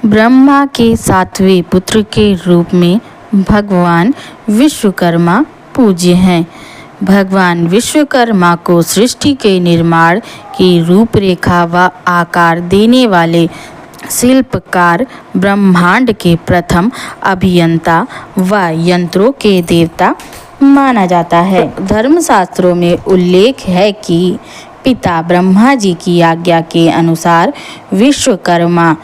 ब्रह्मा के सातवें पुत्र के रूप में भगवान विश्वकर्मा पूज्य हैं। भगवान विश्वकर्मा को सृष्टि के निर्माण की रूपरेखा व आकार देने वाले शिल्पकार, ब्रह्मांड के प्रथम अभियंता व यंत्रों के देवता माना जाता है। धर्मशास्त्रों में उल्लेख है कि पिता ब्रह्मा जी की आज्ञा के अनुसार विश्वकर्मा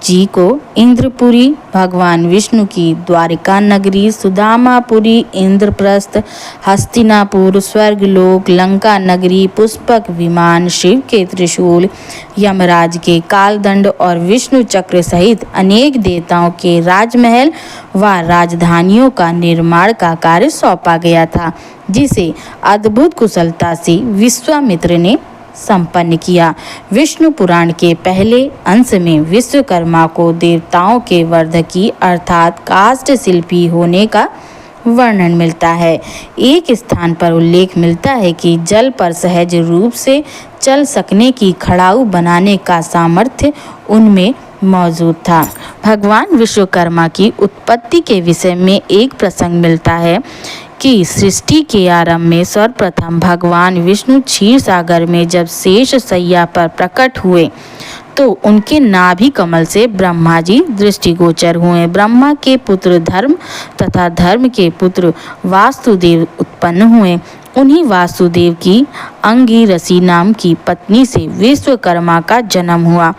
जी को इंद्रपुरी, भगवान विष्णु की द्वारिका नगरी, सुदामापुरी, इंद्रप्रस्थ, हस्तिनापुर, स्वर्गलोक, लंका नगरी, पुष्पक विमान, शिव के त्रिशूल, यमराज के कालदंड और विष्णु चक्र सहित अनेक देवताओं के राजमहल व राजधानियों का निर्माण का कार्य सौंपा गया था, जिसे अद्भुत कुशलता से विश्वामित्र ने संपन्न किया। विष्णु पुराण के पहले अंश में विश्वकर्मा को देवताओं के वर्धकी अर्थात काष्ठ शिल्पी होने का वर्णन मिलता है। एक स्थान पर उल्लेख मिलता है कि जल पर सहज रूप से चल सकने की खड़ाऊ बनाने का सामर्थ्य उनमें मौजूद था। भगवान विश्वकर्मा की उत्पत्ति के विषय में एक प्रसंग मिलता है कि सृष्टि के आरंभ में सर्वप्रथम भगवान विष्णु क्षीर सागर में जब शेष शैया पर प्रकट हुए तो उनके नाभि कमल से ब्रह्मा जी दृष्टिगोचर हुए। ब्रह्मा के पुत्र धर्म तथा धर्म के पुत्र वासुदेव उत्पन्न हुए। उन्हीं वासुदेव की अंगिरसी नाम की पत्नी से विश्वकर्मा का जन्म हुआ।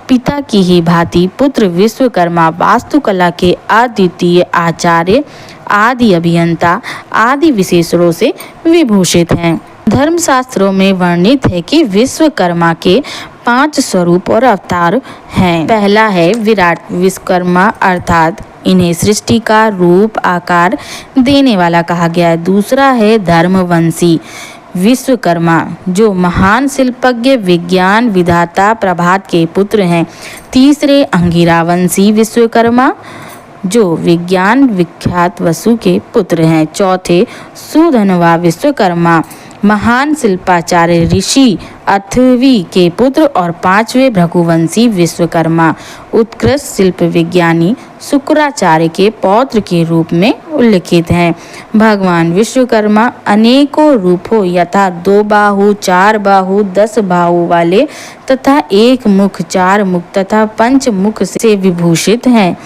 पिता की ही भांति पुत्र विश्वकर्मा वास्तुकला के अद्वितीय आचार्य, आदि अभियंता, आदि विशेषणों से विभूषित हैं। धर्मशास्त्रों में वर्णित है कि विश्वकर्मा के 5 स्वरूप और अवतार हैं। पहला है विराट विश्वकर्मा, अर्थात इन्हें सृष्टि का रूप आकार देने वाला कहा गया है। दूसरा है धर्मवंशी विश्वकर्मा, जो महान शिल्पज्ञ, विज्ञान विधाता प्रभात के पुत्र हैं। तीसरे अंगिरावंशी विश्वकर्मा, जो विज्ञान विख्यात वसु के पुत्र हैं। चौथे सुधनवा विश्वकर्मा, महान शिल्पाचार्य ऋषि अथर्वी के पुत्र। और 5वें भृगुवंशी विश्वकर्मा, उत्कृष्ट शिल्प विज्ञानी शुक्राचार्य के पौत्र के रूप में उल्लिखित हैं। भगवान विश्वकर्मा अनेकों रूपों यथा 2 बाहु, 4 बाहु, 10 बाहु वाले तथा 1 मुख, 4 मुख तथा 5 मुख से विभूषित हैं।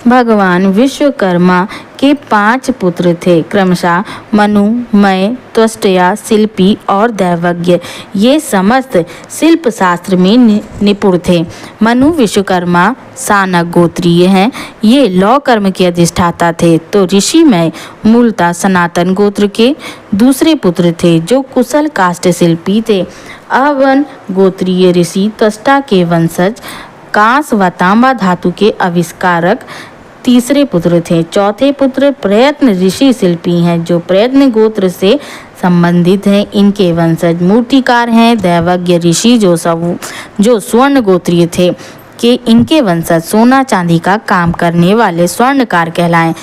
भगवान विश्वकर्मा के 5 पुत्र थे, क्रमशः मनु, मय, त्वष्टया, शिल्पी और दैवज्ञ। ये समस्त शिल्प शास्त्र में निपुण थे। मनु विश्वकर्मा सानक गोत्रीय हैं। ये लौ कर्म के अधिष्ठाता थे। तो ऋषिमय मूलतः सनातन गोत्र के दूसरे पुत्र थे, जो कुशल काष्ठ शिल्पी थे। अवन गोत्रीय ऋषि त्वष्टा के वंशज, कांस व तांबा धातु के आविष्कारक तीसरे पुत्र थे। चौथे पुत्र प्रयत्न ऋषि शिल्पी हैं, जो प्रयत्न गोत्र से संबंधित हैं। इनके वंशज मूर्तिकार हैं। दैवज्ञ ऋषि जो स्वर्ण गोत्रीय थे, कि इनके वंशज सोना चांदी का काम करने वाले स्वर्णकार कहलाएं।